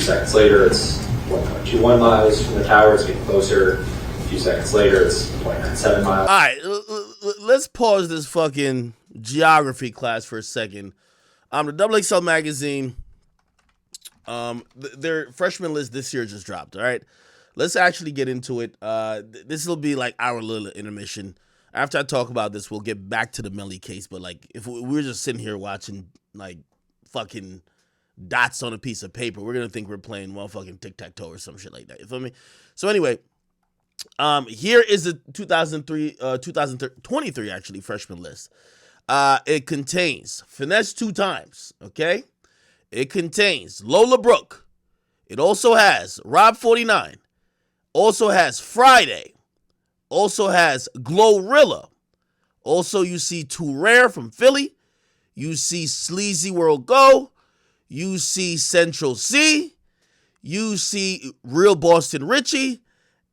seconds later, it's 1.21 miles from the tower. It's getting closer. A few seconds later, it's 0.97 miles. All right, let's pause this fucking geography class for a second. The XXL magazine, their freshman list this year just dropped. All right, let's actually get into it. This will be like our little intermission. After I talk about this, we'll get back to the Melly case. But like, if we were just sitting here watching like fucking dots on a piece of paper, we're gonna think we're playing motherfucking tic-tac-toe or some shit like that. You feel me? So anyway, here is the 2023 actually freshman list. It contains Finesse 2 times, okay? It contains Lola Brooke. It also has Rob 49. Also has Friday. Also has Glorilla. Also, you see Too Rare from Philly. You see Sleazy World Go. You see Central C. You see Real Boston Richie.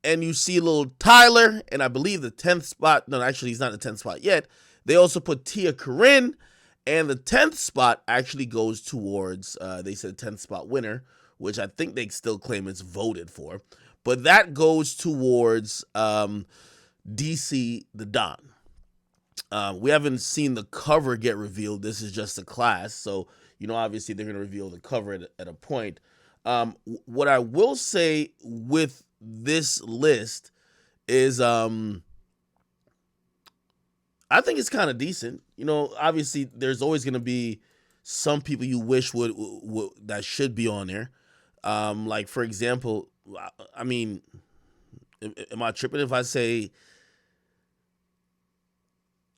And you see Lil Tyler. And I believe the 10th spot. No, actually, he's not the 10th spot yet. They also put Tia Corinne. And the 10th spot actually goes towards, they said 10th spot winner, which I think they still claim it's voted for. But that goes towards DC the Don. We haven't seen the cover get revealed. This is just a class. So, you know, obviously they're going to reveal the cover at a point. What I will say with this list is I think it's kind of decent. You know, obviously there's always going to be some people you wish would that should be on there. Like, for example, I mean, am I tripping if I say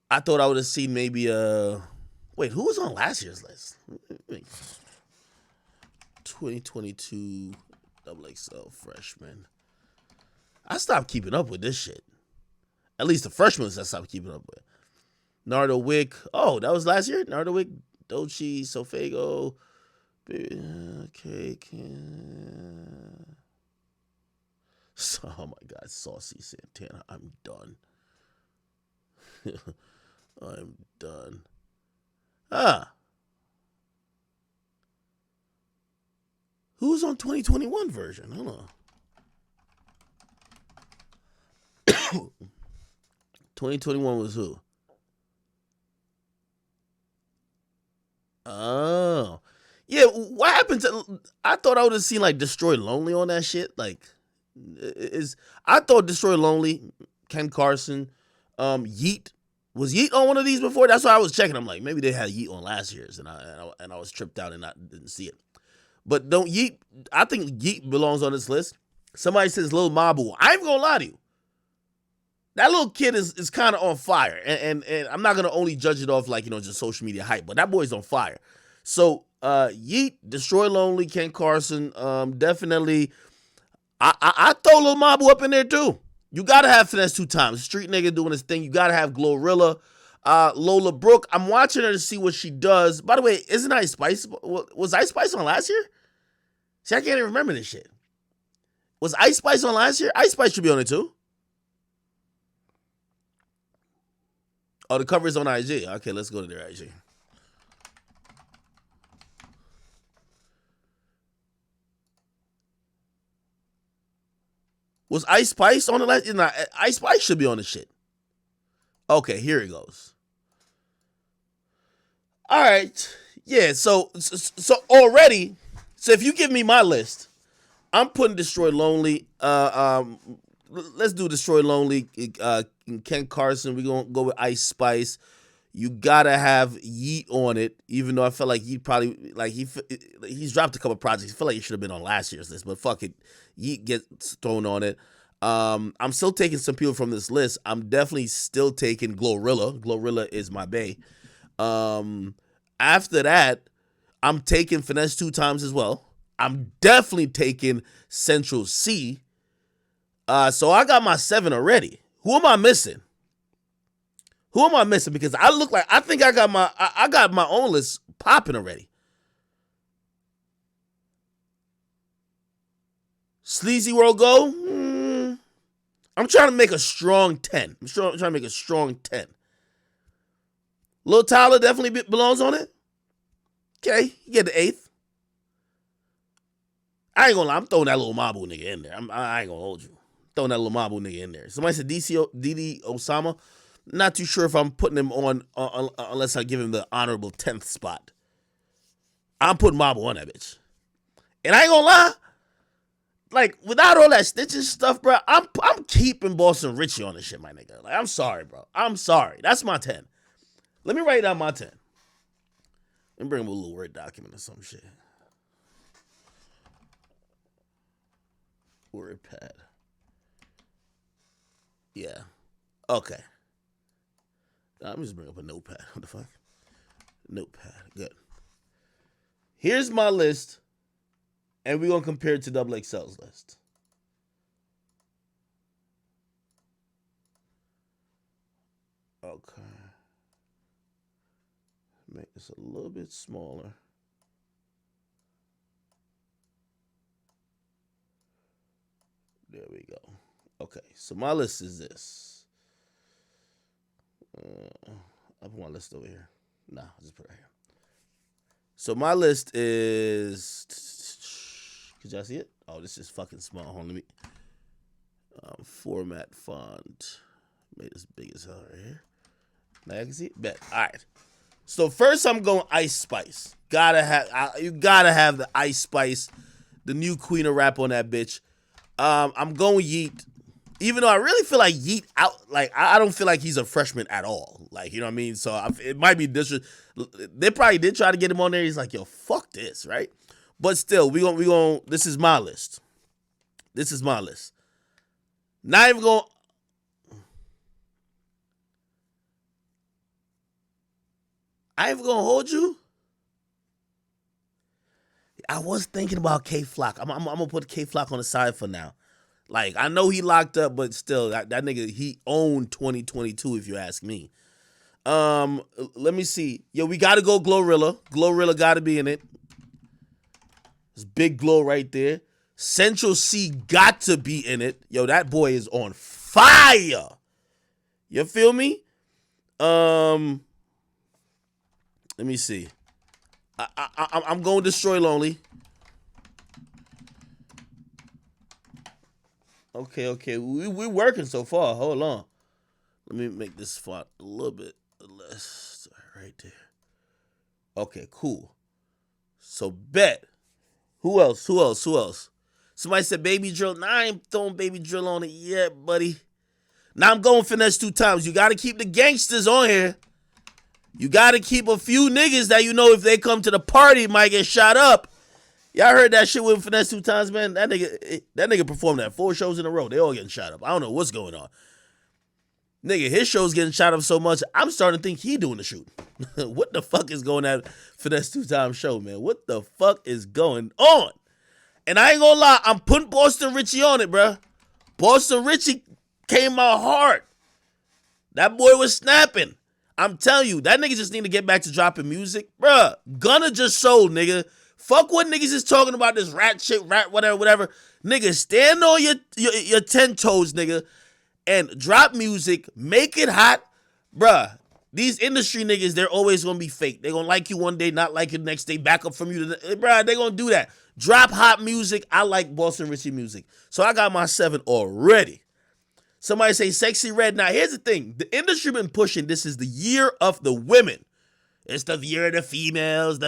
I thought I would have seen maybe wait, who was on last year's list? 2022 XXL Freshman. I stopped keeping up with this shit. At least the freshmen I stopped keeping up with. Nardo Wick. Oh, that was last year? Nardo Wick, Dochi, Sofago. Okay. Oh my God, Saucy Santana. I'm done. I'm done. Who's on 2021 version? Hold on. 2021 was who? Oh. Yeah, what happened to... I thought I would have seen, like, Destroy Lonely on that shit. Like, I thought Destroy Lonely, Ken Carson, Yeet. Was Yeet on one of these before? That's why I was checking. I'm like, maybe they had Yeet on last year's, and I was tripped out and I didn't see it. But don't Yeet... I think Yeet belongs on this list. Somebody says Lil Mabu. I ain't gonna lie to you. That little kid is kind of on fire. And I'm not going to only judge it off like, you know, just social media hype, but that boy's on fire. So, Yeet, Destroy Lonely, Ken Carson, definitely. I throw Lil Mabu up in there too. You got to have Finesse 2 times. Street nigga doing his thing. You got to have Glorilla. Lola Brooke, I'm watching her to see what she does. By the way, isn't Ice Spice? Was Ice Spice on last year? See, I can't even remember this shit. Was Ice Spice on last year? Ice Spice should be on it too. Oh, the cover is on IG. Okay, let's go to their IG. Was Ice Spice on the last? Nah, Ice Spice should be on the shit. Okay, here it goes. All right. Yeah, so already, so if you give me my list, I'm putting Destroy Lonely. Let's do Destroy Lonely. Ken Carson. We're gonna go with Ice Spice. You gotta have Yeet on it, even though I felt like Yeet probably he's dropped a couple projects. I feel like he should have been on last year's list, but fuck it, Yeet gets thrown on it. I'm still taking some people from this list. I'm definitely still taking Glorilla. Glorilla is my bae. After that, I'm taking Finesse 2 times as well. I'm definitely taking Central C. So I got my 7 already. Who am I missing? Because I think I got my own list popping already. Sleazy World Go. I'm trying to make a strong 10. Lil Tyler definitely belongs on it. Okay, you get the 8th. I ain't gonna lie, I'm throwing that little Mabu nigga in there. I ain't gonna hold you. Throwing that little Mabu nigga in there. Somebody said Didi Osama. Not too sure if I'm putting him on unless I give him the honorable 10th spot. I'm putting Mabu on that bitch. And I ain't gonna lie, like, without all that snitching stuff, bro, I'm keeping Boston Richie on this shit, my nigga. Like, I'm sorry, bro. I'm sorry. That's my 10. Let me write down my 10. Let me bring him a little Word document or some shit. WordPad. Yeah. Okay. I'm just bring up a notepad. What the fuck? Notepad. Good. Here's my list, and we're gonna compare it to XXL's list. Okay. Make this a little bit smaller. There we go. Okay, so my list is this. I'll put my list over here. Nah, I'll just put it right here. So my list is. Could y'all see it? Oh, this is fucking small. Hold on, let me. Format font. Made this big as hell right here. Now I can see it. Bet. All right. So first, I'm going Ice Spice. You gotta have the Ice Spice, the new queen of rap on that bitch. I'm going Yeet. Even though I really feel like Yeet out, like I don't feel like he's a freshman at all. Like, you know what I mean? So it might be they probably did try to get him on there. He's like, yo, fuck this, right? But still, we going. This is my list. This is my list. Not even going. I ain't even gonna hold you. I was thinking about K Flock. I'm gonna put K Flock on the side for now. Like, I know he locked up, but still, that nigga, he owned 2022, if you ask me. Let me see. Yo, we gotta go Glorilla. Glorilla gotta be in it. There's big Glow right there. Central C got to be in it. Yo, that boy is on fire. You feel me? Let me see. I'm going Destroy Lonely. Okay. We're working so far. Hold on. Let me make this font a little bit less. Right there. Okay, cool. So, bet. Who else? Somebody said Baby Drill. Nah, I ain't throwing Baby Drill on it yet, buddy. Now I'm going Finesse 2 times. You got to keep the gangsters on here. You got to keep a few niggas that you know if they come to the party might get shot up. Y'all heard that shit with Finesse 2 times, man? That nigga performed at 4 shows in a row. They all getting shot up. I don't know what's going on. Nigga, his show's getting shot up so much, I'm starting to think he doing the shoot. What the fuck is going on Finesse 2 times show, man? What the fuck is going on? And I ain't gonna lie, I'm putting Boston Richie on it, bruh. Boston Richie came out hard. That boy was snapping. I'm telling you, that nigga just need to get back to dropping music. Bruh, Gunna just sold, nigga. Fuck what niggas is talking about, this rat shit, whatever. Nigga, stand on your 10 toes, nigga, and drop music, make it hot. Bruh, these industry niggas, they're always gonna be fake. They're gonna like you one day, not like you the next day, back up from you. Bruh, they gonna do that. Drop hot music. I like Boston Richie music. So I got my 7 already. Somebody say Sexy Red. Now, here's the thing. The industry been pushing this is the year of the women. It's the year of the females,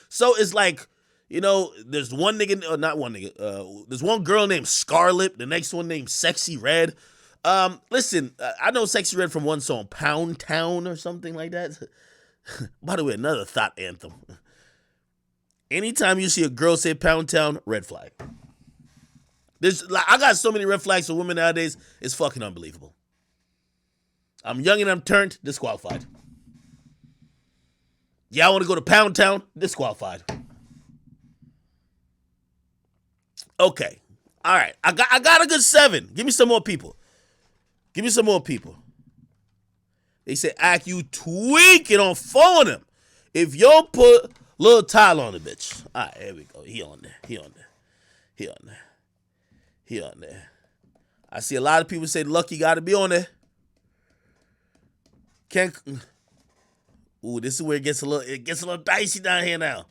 So it's like, you know, there's one nigga, or not one nigga, there's one girl named Scarlet, the next one named Sexy Red. Listen, I know Sexy Red from one song, Pound Town or something like that. By the way, another thought anthem. Anytime you see a girl say Pound Town, red flag. I got so many red flags for women nowadays, it's fucking unbelievable. I'm young and I'm turned, disqualified. Yeah, I want to go to Pound Town, disqualified. Okay. All right. I got a good 7. Give me some more people. They say, Ak, you tweaking on phone him. If you don't put Lil Tyler on the bitch. All right, here we go. He on there. I see a lot of people say Lucky got to be on there. Ooh, this is where it gets a little dicey down here now.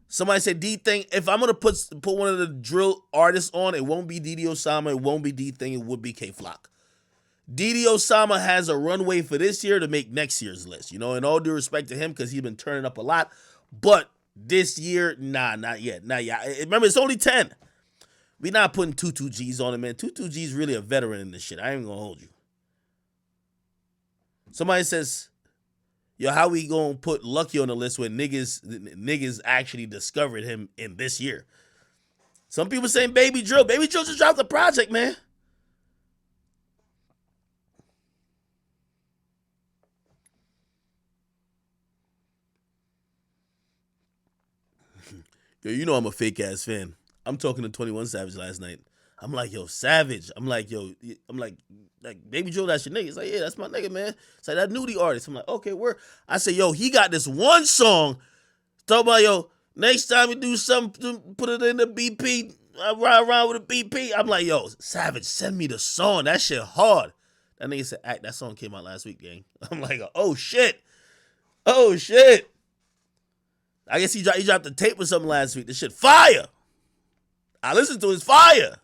Somebody said D Thing. If I'm gonna put one of the drill artists on, it won't be Didi Osama. It won't be D Thing. It would be K Flock. Didi Osama has a runway for this year to make next year's list. You know, in all due respect to him, because he's been turning up a lot. But this year, nah, not yet. Not yet. Remember, it's only 10. We not putting 22G's on it, man. 22G's really a veteran in this shit. I ain't gonna hold you. Somebody says, yo, how we gonna put Lucky on the list when niggas actually discovered him in this year? Some people saying Baby Drill. Baby Drill just dropped the project, man. Yo, you know I'm a fake ass fan. I'm talking to 21 Savage last night. I'm like, yo, Savage. I'm like, Baby Joe, that's your nigga. It's like, yeah, that's my nigga, man. It's like that nudie artist. I'm like, okay, where? I say, yo, he got this one song. Talk about, yo, next time you do something, put it in the BP. I ride around with a BP. I'm like, yo, Savage, send me the song. That shit hard. That nigga said, act. That song came out last week, gang. I'm like, oh shit. Oh shit. I guess he dropped the tape or something last week. This shit fire. I listened to his fire.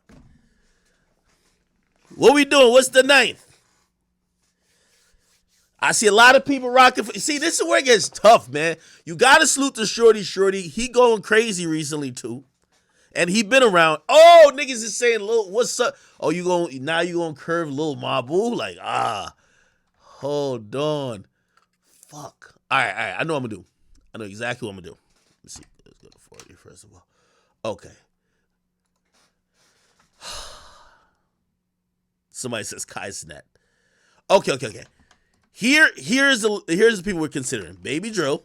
What we doing? What's the 9th? I see a lot of people rocking. See, this is where it gets tough, man. You gotta salute to Shorty. He going crazy recently too, and he been around. Oh, niggas is saying, "Lil, what's up?" Oh, you gonna curve Lil Mabu? Like, hold on, fuck. All right. I know what I'm gonna do. I know exactly what I'm gonna do. Let's see. Let's go to 40 first of all. Okay. Somebody says Kai Snap. Okay. Here's the people we're considering: Baby Drill,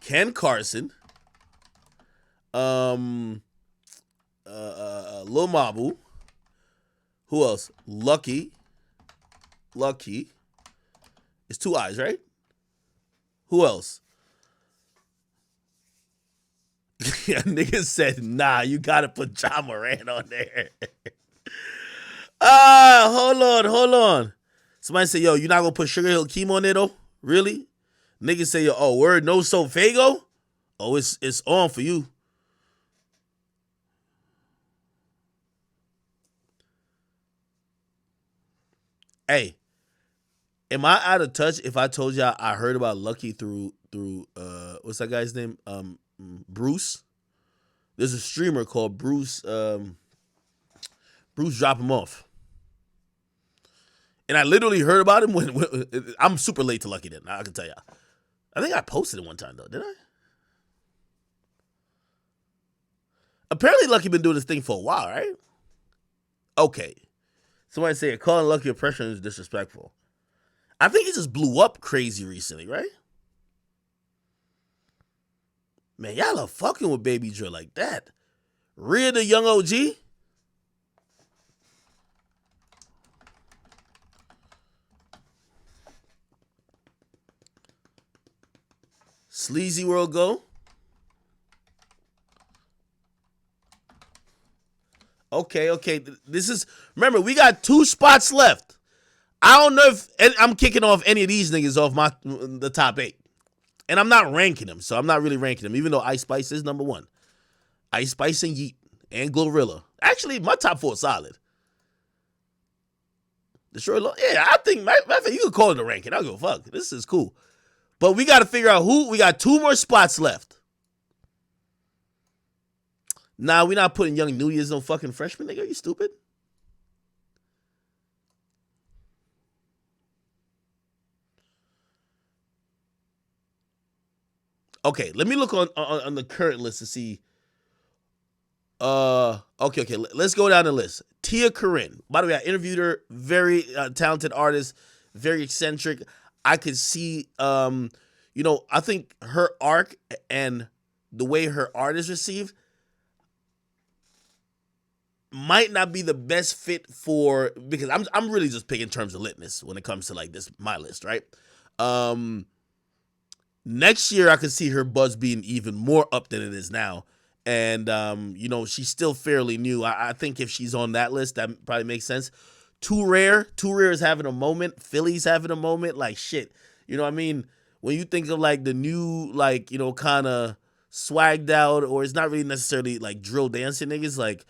Ken Carson, Lil Mabu. Who else? Lucky. It's 2 eyes, right? Who else? Yeah, niggas said, nah, you gotta put Ja Morant on there. Hold on. Somebody say, yo, you not gonna put Sugar Hill Keem on there though? Really? Niggas say, yo, oh, word, no so Fago? Oh, it's on for you. Hey, am I out of touch if I told y'all I heard about Lucky through what's that guy's name? Bruce. There's a streamer called Bruce. Bruce Drop Him Off. And I literally heard about him when I'm super late to Lucky then. I can tell y'all. I think I posted it one time though, did I? Apparently Lucky been doing this thing for a while, right? Okay. Somebody say calling Lucky a freshman is disrespectful. I think he just blew up crazy recently, right? Man, y'all are fucking with Baby Drill like that. Rhea the young OG? Sleazy World Go? Okay. This is, remember, we got 2 spots left. I don't know if I'm kicking off any of these niggas off the top 8. And I'm not ranking them, so I'm not really ranking them, even though Ice Spice is number 1. Ice Spice and Yeet and Glorilla. Actually, my top 4 is solid. The short, yeah, I think, matter of fact, you can call it a ranking. I'll go, fuck, this is cool. But we got to figure out who, we got 2 more spots left. Nah, we not putting Young Nudie as no fucking freshman, nigga. Are you stupid? Okay, let me look on the current list to see. Okay. Let's go down the list. Tia Corinne. By the way, I interviewed her. Very talented artist. Very eccentric. I could see, I think her arc and the way her art is received might not be the best fit for, because I'm really just picking terms of litness when it comes to like this, my list, right? Next year I could see her buzz being even more up than it is now. And, she's still fairly new. I think if she's on that list, that probably makes sense. Too Rare is having a moment. Philly's having a moment. Like, shit. You know what I mean? When you think of, like, the new, like, kind of swagged out, or it's not really necessarily like drill dancing niggas. Like,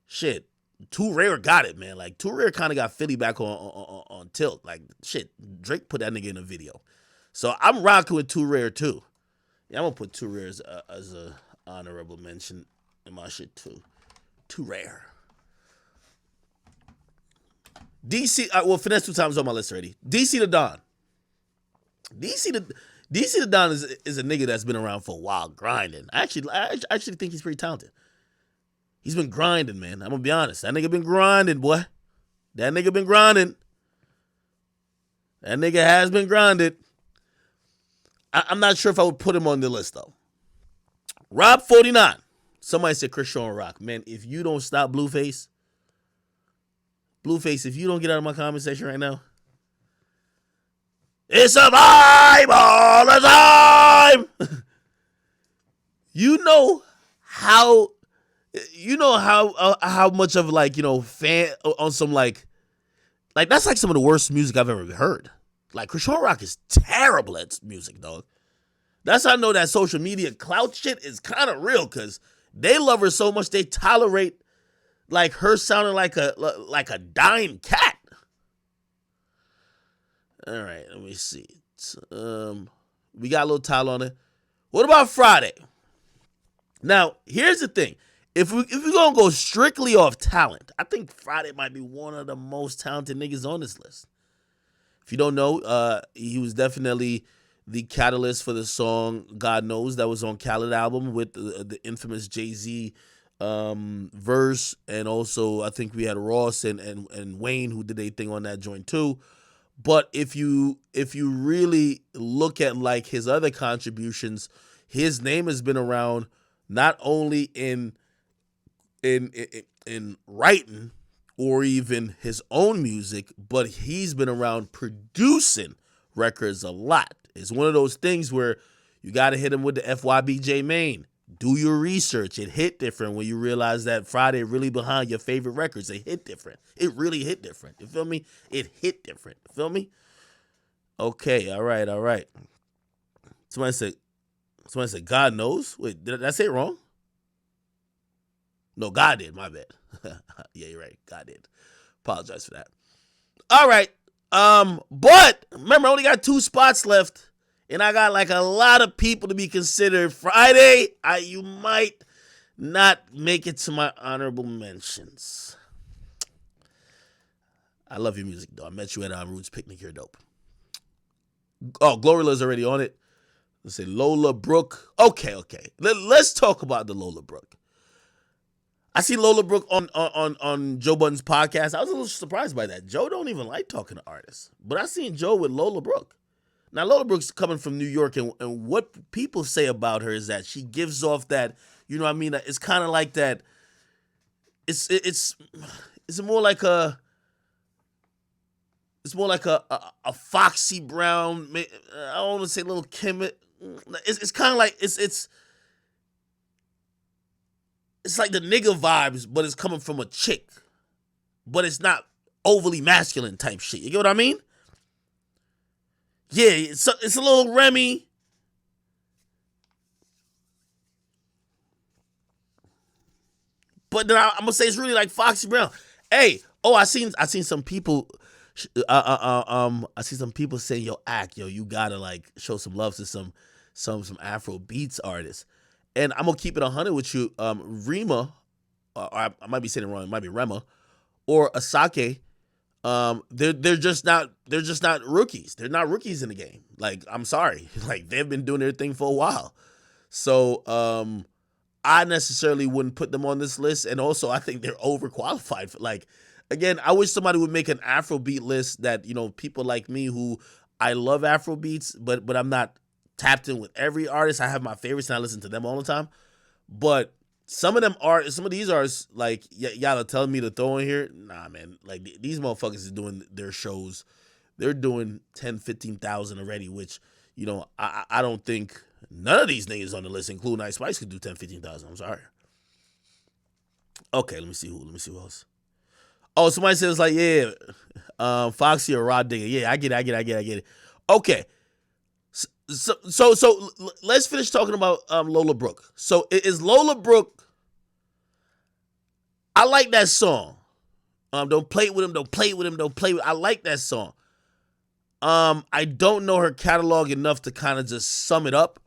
shit, Too Rare got it, man. Like, Too Rare kind of got Philly back on tilt. Like, shit, Drake put that nigga in a video. So I'm rocking with Too Rare too. Yeah, I'm gonna put Too Rare as a honorable mention in my shit too. Too Rare. DC, well, Finesse 2 times on my list already. DC the Don. DC the Don is a nigga that's been around for a while grinding. I actually think he's pretty talented. He's been grinding, man. I'm gonna be honest. That nigga been grinding, boy. That nigga been grinding. That nigga has been grinded. I'm not sure if I would put him on the list though. Rob 49. Somebody said Chris Shaw and Rock. Man, if you don't stop Blueface, if you don't get out of my comment section right now, it's a vibe all the time. you know how much of like, fan on some like that's like some of the worst music I've ever heard. Like Krishan Rock is terrible at music, dog. That's how I know that social media clout shit is kind of real, because they love her so much they tolerate like her sounding like a dying cat. All right, let me see. We got a little tile on it. What about Friday? Now, here's the thing. If we're going to go strictly off talent, I think Friday might be one of the most talented niggas on this list. If you don't know, he was definitely the catalyst for the song God Knows that was on Khaled album with the infamous Jay-Z verse. And also, I think we had Ross and Wayne who did their thing on that joint too. But if you really look at like his other contributions, his name has been around not only in writing or even his own music, but he's been around producing records a lot. It's one of those things where you got to hit him with the FYBJ main. Do your research. It hit different when you realize that Friday really behind your favorite records. It hit different. It really hit different. You feel me? It hit different. You feel me? Okay, all right. Somebody said God Knows. Wait, did I say it wrong? No, God did. My bad. Yeah, you're right. God did. Apologize for that. All right. But remember, I only got 2 spots left, and I got like a lot of people to be considered. Friday, you might not make it to my honorable mentions. I love your music, though. I met you at Roots Picnic. You're dope. Oh, Glorilla's already on it. Let's say Lola Brooke. Okay. Let's talk about the Lola Brooke. I see Lola Brooke on Joe Budden's podcast. I was a little surprised by that. Joe don't even like talking to artists. But I seen Joe with Lola Brooke. Now, Lola Brooke's coming from New York, and what people say about her is that she gives off that, you know what I mean? It's kind of like that. It's more like a Foxy Brown. I don't want to say Little Kim. It's kind of like it's like the nigga vibes, but it's coming from a chick. But it's not overly masculine type shit. You get what I mean? Yeah, it's a little Remy. But then I'm gonna say it's really like Foxy Brown. Hey, I seen some people. I see some people saying, "Yo, you gotta like show some love to some Afro beats artists." And I'm gonna keep it 100 with you. Rima, or I might be saying it wrong. It might be Rema, or Asake. They're just not rookies. They're not rookies in the game. Like, I'm sorry, like they've been doing their thing for a while. So I necessarily wouldn't put them on this list. And also, I think they're overqualified for, like, again, I wish somebody would make an Afrobeat list that, people like me who I love Afrobeats, but I'm not tapped in with every artist. I have my favorites and I listen to them all the time. But some of these artists, like, y'all are telling me to throw in here. Nah, man. Like, these motherfuckers is doing their shows. They're doing 10, 15,000 already, which, I don't think none of these niggas on the list, including Ice Spice, could do 10, 15,000. I'm sorry. Okay, let me see who else. Oh, somebody says, like, yeah, Foxy or Rod Digger. Yeah, I get it. Okay. So let's finish talking about Lola Brooke. So is Lola Brooke? I like that song. Don't play with him. Don't play with him. Don't play with. I like that song. I don't know her catalog enough to kind of just sum it up.